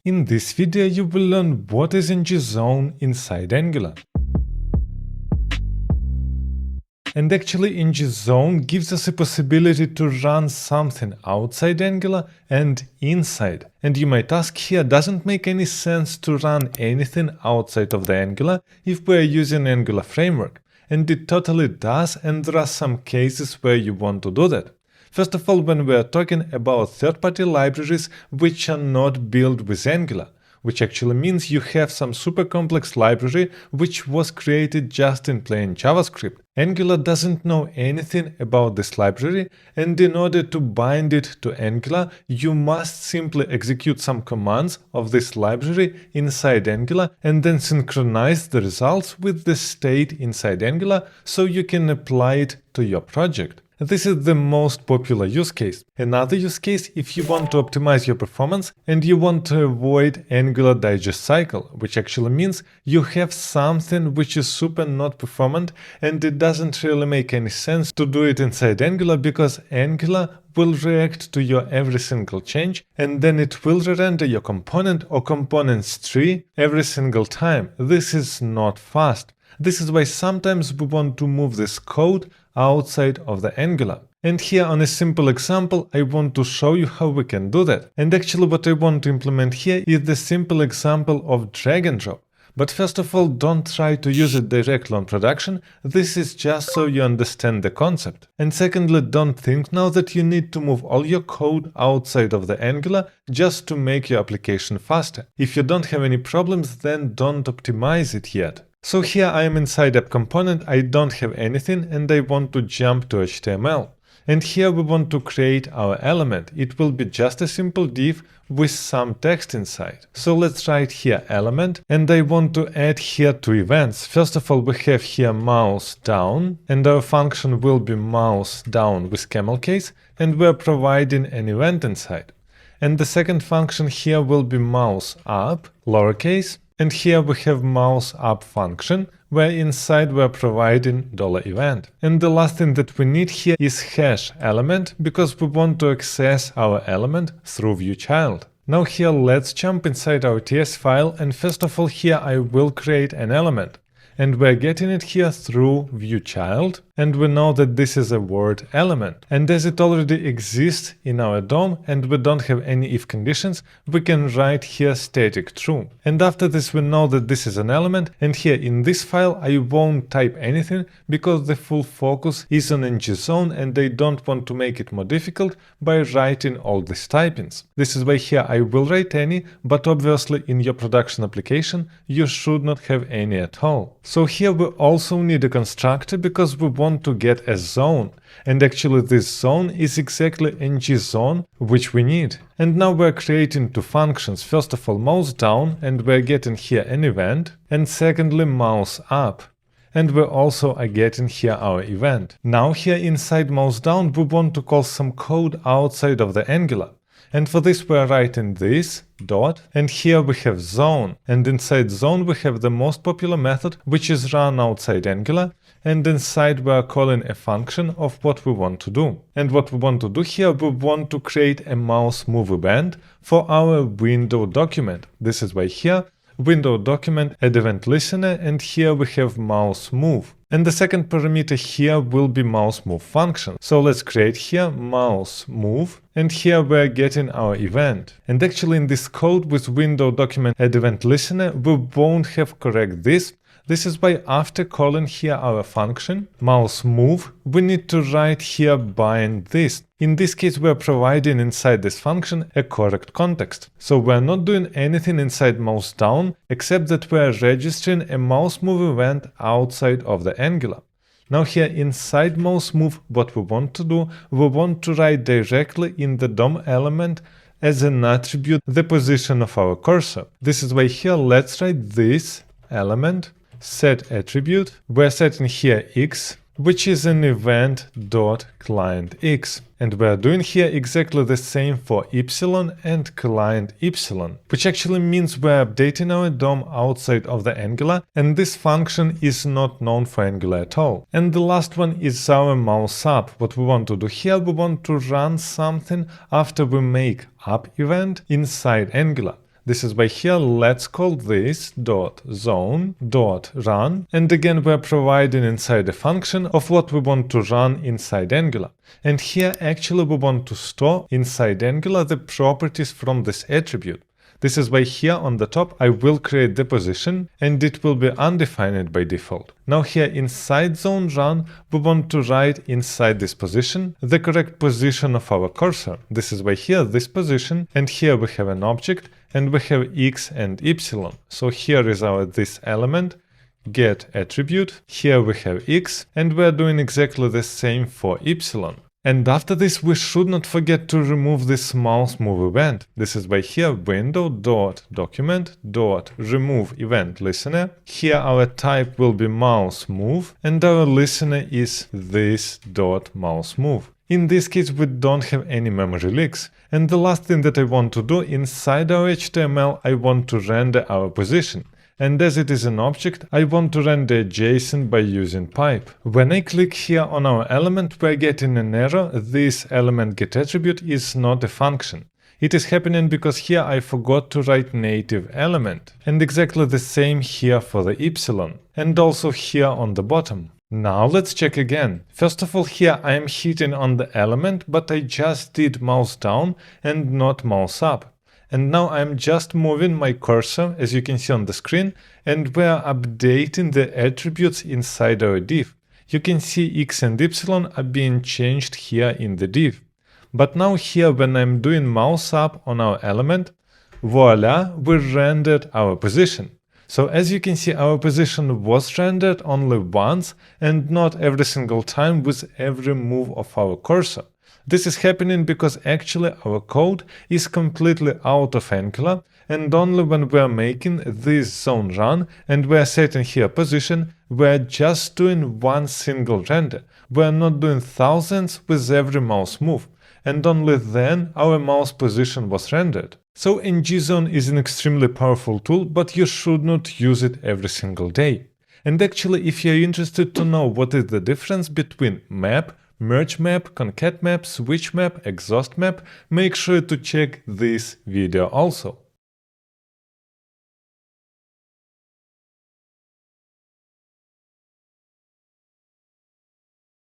In this video you will learn what is Ngzone inside Angular. And actually Ngzone gives us a possibility to run something outside Angular and inside. And you might ask here, doesn't make any sense to run anything outside of the Angular if we're using Angular framework. And it totally does, and there are some cases where you want to do that. First of all, when we are talking about third-party libraries which are not built with Angular, which actually means you have some super complex library which was created just in plain JavaScript. Angular doesn't know anything about this library, and in order to bind it to Angular, you must simply execute some commands of this library inside Angular and then synchronize the results with the state inside Angular so you can apply it to your project. This is the most popular use case. Another use case if you want to optimize your performance and you want to avoid Angular digest cycle, which actually means you have something which is super not performant and it doesn't really make any sense to do it inside Angular because Angular will react to your every single change and then it will re-render your component or components tree every single time. This is not fast. This is why sometimes we want to move this code outside of the Angular. And here on a simple example, I want to show you how we can do that. And actually what I want to implement here is the simple example of drag and drop. But first of all, don't try to use it directly on production. This is just so you understand the concept. And secondly, don't think now that you need to move all your code outside of the Angular just to make your application faster. If you don't have any problems, then don't optimize it yet. So here I am inside app component, I don't have anything and I want to jump to HTML. And here we want to create our element. It will be just a simple div with some text inside. So let's write here element and I want to add here two events. First of all, we have here mouse down and our function will be mouse down with camel case and we're providing an event inside. And the second function here will be mouse up, lowercase. And here we have mouse up function, where inside we're providing $event. And the last thing that we need here is hash element, because we want to access our element through viewChild. Now here let's jump inside our TS file, and first of all here I will create an element. And we're getting it here through viewChild, and we know that this is a word element. And as it already exists in our DOM and we don't have any if conditions, we can write here static true. And after this we know that this is an element, and here in this file I won't type anything because the full focus is on Ngzone and I don't want to make it more difficult by writing all these typings. This is why here I will write any, but obviously in your production application you should not have any at all. So here we also need a constructor because we want to get a zone, and actually this zone is exactly Ngzone which we need. And now we're creating two functions. First of all mouse down and we're getting here an event, and secondly mouse up. And we also are getting here our event. Now here inside mouse down we want to call some code outside of the Angular. And for this we're writing this dot, and here we have zone, and inside zone we have the most popular method which is run outside Angular, and inside we are calling a function of what we want to do. And what we want to do here, we want to create a mouse move event for our window document. This is why here window document add event listener, and here we have mouse move. And the second parameter here will be mouse move function. So let's create here mouse move, and here we're getting our event. And actually in this code with window document add event listener, we won't have correct this. This is why after calling here our function mouse move, we need to write here bind this. In this case we're providing inside this function a correct context. So we're not doing anything inside mouse down except that we're registering a mouse move event outside of the Angular. Now here inside mouse move what we want to do, we want to write directly in the DOM element as an attribute the position of our cursor. This is why here let's write this element set attribute. We're setting here x, which is an event dot client x, and we're doing here exactly the same for y and client y, which actually means we're updating our DOM outside of the Angular, and this function is not known for Angular at all. And the last one is our mouse up. What we want to do here, we want to run something after we make up event inside Angular. This is why here let's call this .zone.run, and again we're providing inside a function of what we want to run inside Angular. And here actually we want to store inside Angular the properties from this attribute. This is why here on the top I will create the position and it will be undefined by default. Now here inside zone run we want to write inside this position the correct position of our cursor. This is why here this position, and here we have an object and we have x and y. So here is our this element get attribute, here we have x, and we are doing exactly the same for y. And after this, we should not forget to remove this mouse move event. This is why here window.document.remove event listener. Here our type will be mouse move, and our listener is this .mouse move. In this case, we don't have any memory leaks. And the last thing that I want to do inside our HTML, I want to render our position. And as it is an object, I want to render JSON by using pipe. When I click here on our element, we're getting an error. This element getAttribute is not a function. It is happening because here I forgot to write native element. And exactly the same here for the y, and also here on the bottom. Now let's check again. First of all, here I am hitting on the element, but I just did mouse down and not mouse up. And now I'm just moving my cursor, as you can see on the screen, and we're updating the attributes inside our div. You can see x and y are being changed here in the div. But now here when I'm doing mouse up on our element, voila, we rendered our position. So as you can see, our position was rendered only once and not every single time with every move of our cursor. This is happening because actually our code is completely out of Angular, and only when we are making this zone run and we are setting here position, we are just doing one single render. We are not doing thousands with every mouse move, and only then our mouse position was rendered. So Ngzone is an extremely powerful tool, but you should not use it every single day. And actually, if you are interested to know what is the difference between map, merge map, concat map, switch map, exhaust map, make sure to check this video also.